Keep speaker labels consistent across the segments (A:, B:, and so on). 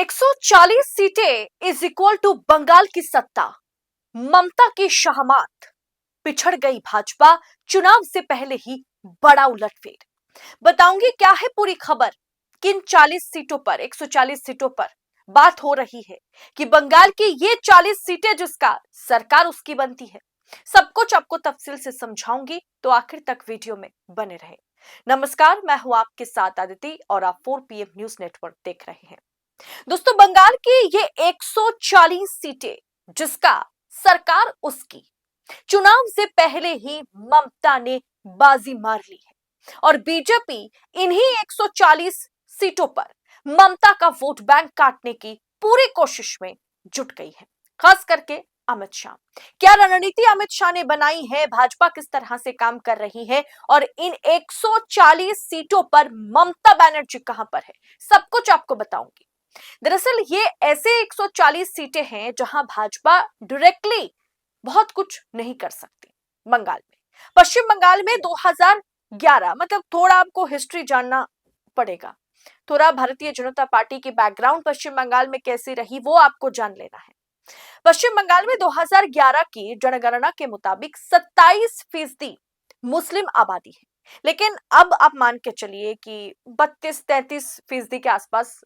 A: 140 सीटें is equal to Bengal की सत्ता। ममता की शहमात। पिछड़ गई भाजपा, चुनाव से पहले ही बड़ा उलटफेर। बताऊंगी क्या है पूरी खबर। किन 40 सीटों पर 140 सीटों पर बात हो रही है कि बंगाल की ये 40 सीटें जिसका सरकार उसकी बनती है। सब कुछ आपको तफसील से समझाऊंगी, तो आखिर तक वीडियो में बने रहे। नमस्कार, मैं हूं आपके साथ आदिति और आप 4 PM न्यूज नेटवर्क देख रहे हैं। दोस्तों, बंगाल की ये 140 सीटें जिसका सरकार उसकी, चुनाव से पहले ही ममता ने बाजी मार ली है और बीजेपी इन्हीं 140 सीटों पर ममता का वोट बैंक काटने की पूरी कोशिश में जुट गई है। खास करके अमित शाह। क्या रणनीति अमित शाह ने बनाई है, भाजपा किस तरह से काम कर रही है और इन 140 सीटों पर ममता बनर्जी कहां पर है, सब कुछ आपको बताऊंगी। दरअसल ये ऐसे 140 सीटें हैं जहां भाजपा डायरेक्टली बहुत कुछ नहीं कर सकती। बंगाल में, पश्चिम बंगाल में 2011, मतलब थोड़ा आपको हिस्ट्री जानना पड़ेगा, थोड़ा भारतीय जनता पार्टी की बैकग्राउंड पश्चिम बंगाल में कैसी रही वो आपको जान लेना है। पश्चिम बंगाल में 2011 की जनगणना के मुताबिक 27% मुस्लिम आबादी है, लेकिन अब आप मान के चलिए कि 32-33% के आसपास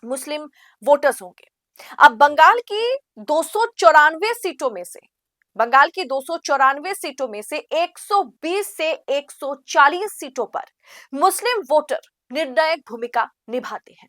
A: मुस्लिम वोटर्स होंगे। अब बंगाल की 294 सीटों में से 120 से 140 सीटों पर मुस्लिम वोटर निर्णायक भूमिका निभाते हैं।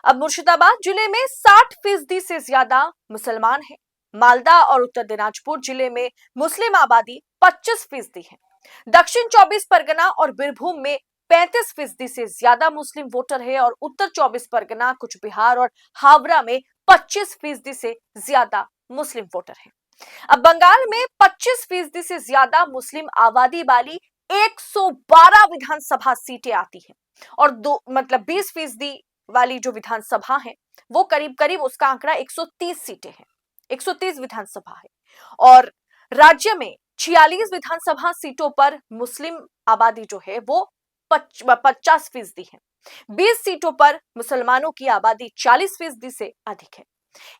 A: अब मुर्शिदाबाद जिले में 60% से ज्यादा मुसलमान हैं। मालदा और उत्तर दिनाजपुर जिले में मुस्लिम आबादी 25% है। दक्षिण 24 परगना और बीरभूम में 35% से ज्यादा मुस्लिम वोटर है और उत्तर 24 परगना, कुछ बिहार और हावड़ा में 25% से ज्यादा मुस्लिम वोटर है। अब बंगाल में 25% से ज्यादा मुस्लिम आबादी वाली 112 विधानसभा सीटें आती हैं और 20% वाली जो विधानसभा है वो करीब करीब उसका आंकड़ा 130 सीटें हैं, 130 विधानसभा है। और राज्य में 46 विधानसभा सीटों पर मुस्लिम आबादी जो है वो 50% है। 20 सीटों पर मुसलमानों की आबादी 40% से अधिक है।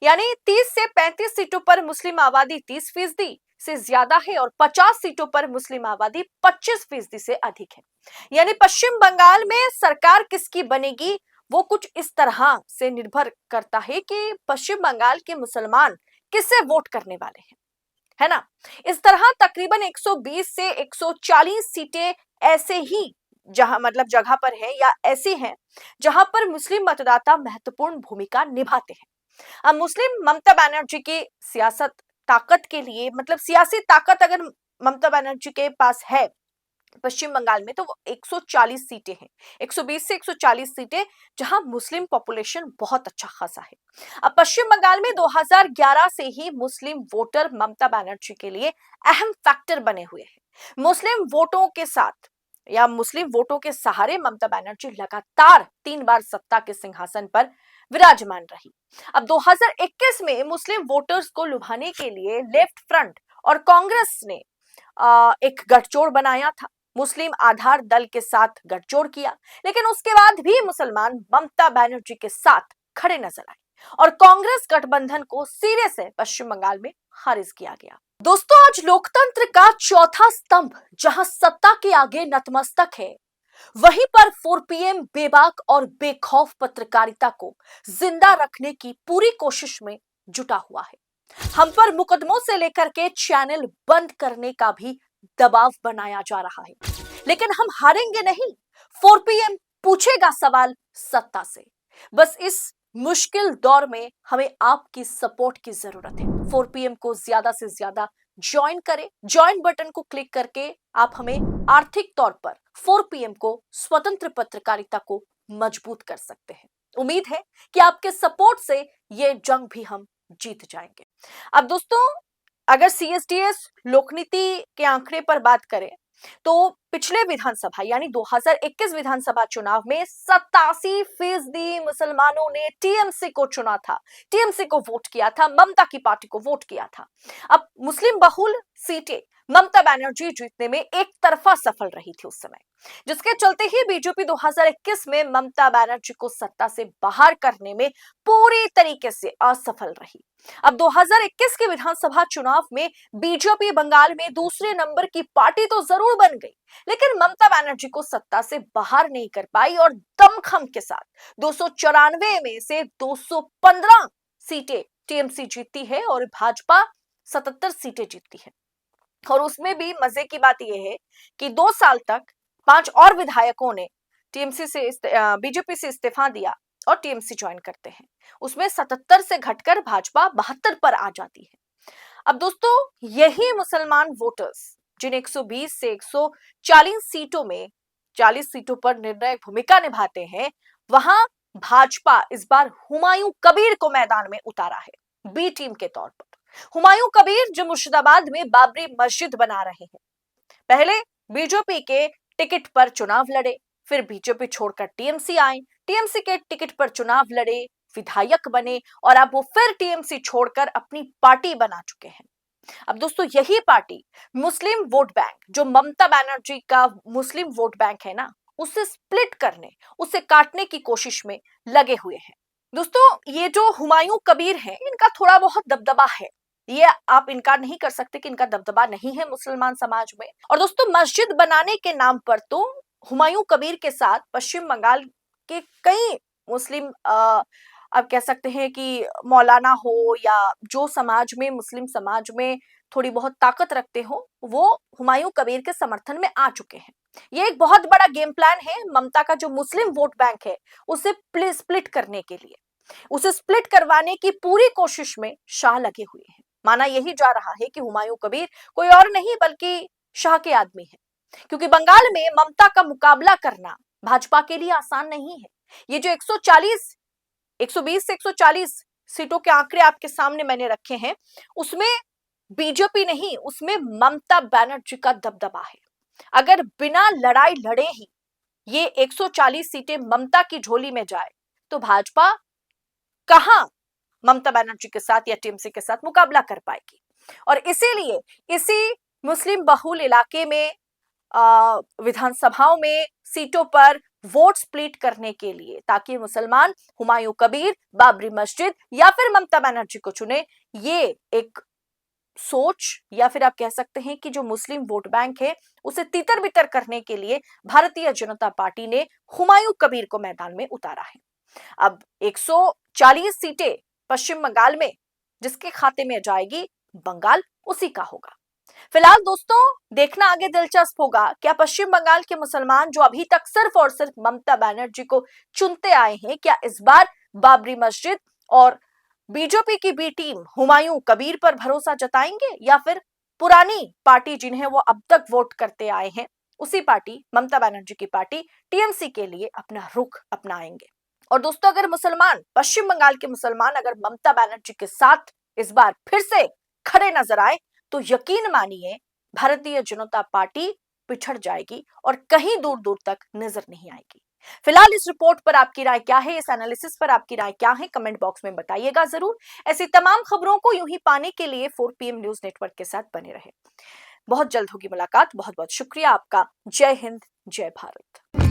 A: यानी 30 से 35 सीटों पर मुस्लिम आबादी 30% से ज्यादा है और 50 सीटों पर मुस्लिम आबादी 25% से अधिक है। यानी पश्चिम बंगाल में सरकार किसकी बनेगी वो कुछ इस तरह से निर्भर करता है कि पश्चिम बंगाल के मुसलमान किससे वोट करने वाले हैं, है ना। इस तरह तकरीबन 120 से 140 सीटें ऐसे ही जगह पर है या ऐसी हैं जहां पर मुस्लिम मतदाता महत्वपूर्ण भूमिका निभाते हैं। अब मुस्लिम ममता बनर्जी की सियासत ताकत के लिए, मतलब सियासी ताकत अगर ममता बनर्जी के पास है पश्चिम बंगाल में, तो वो 140 सीटें हैं, 120 से 140 सीटें, जहां मुस्लिम पॉपुलेशन बहुत अच्छा खासा है। अब पश्चिम बंगाल में 2011 से ही मुस्लिम वोटर ममता बनर्जी के लिए अहम फैक्टर बने हुए हैं। मुस्लिम वोटों के साथ या मुस्लिम वोटों के सहारे ममता बनर्जी लगातार 3 बार सत्ता के सिंहासन पर विराजमान रही। अब 2021 में मुस्लिम वोटर्स को लुभाने के लिए लेफ्ट फ्रंट और कांग्रेस ने एक गठजोड़ बनाया था, मुस्लिम आधार दल के साथ गठजोड़ किया, लेकिन उसके बाद भी मुसलमान ममता बनर्जी के साथ खड़े नजर आए और कांग्रेस गठबंधन को सिरे से पश्चिम बंगाल में खारिज किया गया। दोस्तों, आज लोकतंत्र का चौथा स्तंभ जहां सत्ता के आगे नतमस्तक है, वहीं पर 4 PM बेबाक और बेखौफ पत्रकारिता को जिंदा रखने की पूरी कोशिश में जुटा हुआ है। हम पर मुकदमों से लेकर के चैनल बंद करने का भी दबाव बनाया जा रहा है, लेकिन हम हारेंगे नहीं। 4 PM पूछेगा सवाल सत्ता से। बस इस मुश्किल दौर में हमें आपकी सपोर्ट की जरूरत है। 4 PM को ज्यादा से ज्यादा ज्वाइन करें। ज्वाइन बटन को क्लिक करके आप हमें आर्थिक तौर पर 4 PM को, स्वतंत्र पत्रकारिता को मजबूत कर सकते हैं। उम्मीद है कि आपके सपोर्ट से ये जंग भी हम जीत जाएंगे। अब दोस्तों, अगर CSDS लोकनीति के आंकड़े पर बात करें तो पिछले विधानसभा यानी 2021 विधानसभा चुनाव में 87% मुसलमानों ने TMC को चुना था, TMC को वोट किया था, ममता की पार्टी को वोट किया था। अब मुस्लिम बहुल सीटें ममता बनर्जी जीतने में एक तरफा सफल रही थी उस समय, जिसके चलते ही बीजेपी 2021 में ममता बनर्जी को सत्ता से बाहर करने में पूरी तरीके से असफल रही। अब 2021 के विधानसभा चुनाव में बीजेपी बंगाल में दूसरे नंबर की पार्टी तो जरूर बन गई, लेकिन ममता बनर्जी को सत्ता से बाहर नहीं कर पाई और दमखम के साथ 294 में से 215 सीटें टीएमसी जीतती है और भाजपा 77 सीटें जीतती है। और उसमें भी मजे की बात यह है कि 2 साल तक 5 और विधायकों ने टीएमसी से बीजेपी से इस्तीफा दिया और टीएमसी ज्वाइन करते हैं। उसमें 77 से घटकर भाजपा 72 पर आ जाती है। अब दोस्तों, यही मुसलमान वोटर्स जिन 120 से 140 सीटों में 40 सीटों पर निर्णायक भूमिका निभाते हैं, वहां भाजपा इस बार हुमायूं कबीर को मैदान में उतारा है बी टीम के तौर पर। हुमायूं कबीर जो मुर्शिदाबाद में बाबरी मस्जिद बना रहे हैं, पहले बीजेपी के टिकट पर चुनाव लड़े, फिर बीजेपी छोड़कर टीएमसी आए, टीएमसी के टिकट पर चुनाव लड़े, विधायक बने और अब वो फिर टीएमसी छोड़कर अपनी पार्टी बना चुके हैं। अब दोस्तों, यही पार्टी मुस्लिम वोट बैंक, जो ममता बनर्जी का मुस्लिम वोट बैंक है ना, उसे स्प्लिट करने, उसे काटने की कोशिश में लगे हुए हैं। दोस्तों, ये जो हुमायूं कबीर हैं, इनका थोड़ा बहुत दबदबा है, ये आप इनकार नहीं कर सकते कि इनका दबदबा नहीं है मुसलमान समाज में। और दोस्तों, मस्जिद बनाने के नाम पर तो हुमायूं कबीर के साथ पश्चिम बंगाल के कई मुस्लिम आप कह सकते हैं कि मौलाना हो या जो समाज में मुस्लिम समाज में थोड़ी बहुत ताकत रखते हो, वो हुमायूं कबीर के समर्थन में आ चुके हैं। ये एक बहुत बड़ा गेम प्लान है ममता का, जो मुस्लिम वोट बैंक है उसे स्प्लिट करने के लिए, उसे स्प्लिट करवाने की पूरी कोशिश में शाह लगे हुए हैं। माना यही जा रहा है कि हुमायूं कबीर कोई और नहीं बल्कि शाह के आदमी है, क्योंकि बंगाल में ममता का मुकाबला करना भाजपा के लिए आसान नहीं है। ये जो 120 से 140 सीटों के आंकड़े आपके सामने मैंने रखे हैं, उसमें बीजेपी नहीं, उसमें ममता बनर्जी का दबदबा है। अगर बिना लड़ाई लड़े ही ये 140 सीटें ममता की झोली में जाए, तो भाजपा कहां ममता बनर्जी के साथ या टीएमसी के साथ मुकाबला कर पाएगी। और इसीलिए इसी मुस्लिम बहुल इलाके में विधानसभाओं में सीटों पर वोट स्प्लिट करने के लिए, ताकि मुसलमान हुमायूं कबीर, बाबरी मस्जिद या फिर ममता बनर्जी को चुने, ये एक सोच या फिर आप कह सकते हैं कि जो मुस्लिम वोट बैंक है उसे तितर बितर करने के लिए भारतीय जनता पार्टी ने हुमायूं कबीर को मैदान में उतारा है। अब 140 सीटें पश्चिम बंगाल में जिसके खाते में जाएगी, बंगाल उसी का होगा। फिलहाल दोस्तों, देखना आगे दिलचस्प होगा, क्या पश्चिम बंगाल के मुसलमान जो अभी तक सिर्फ और सिर्फ ममता बनर्जी को चुनते आए हैं, क्या इस बार बाबरी मस्जिद और बीजेपी की बी टीम हुमायूं कबीर पर भरोसा जताएंगे, या फिर पुरानी पार्टी जिन्हें वो अब तक वोट करते आए हैं, उसी पार्टी ममता बनर्जी की पार्टी टीएमसी के लिए अपना रुख अपनाएंगे। और दोस्तों, अगर मुसलमान, पश्चिम बंगाल के मुसलमान अगर ममता बनर्जी के साथ इस बार फिर से खड़े नजर आए, तो यकीन मानिए भारतीय जनता पार्टी पिछड़ जाएगी और कहीं दूर दूर तक नजर नहीं आएगी। फिलहाल इस रिपोर्ट पर आपकी राय क्या है, इस एनालिसिस पर आपकी राय क्या है, कमेंट बॉक्स में बताइएगा जरूर। ऐसी तमाम खबरों को यूं ही पाने के लिए 4PM न्यूज नेटवर्क के साथ बने रहे। बहुत जल्द होगी मुलाकात। बहुत बहुत शुक्रिया आपका। जय हिंद, जय भारत।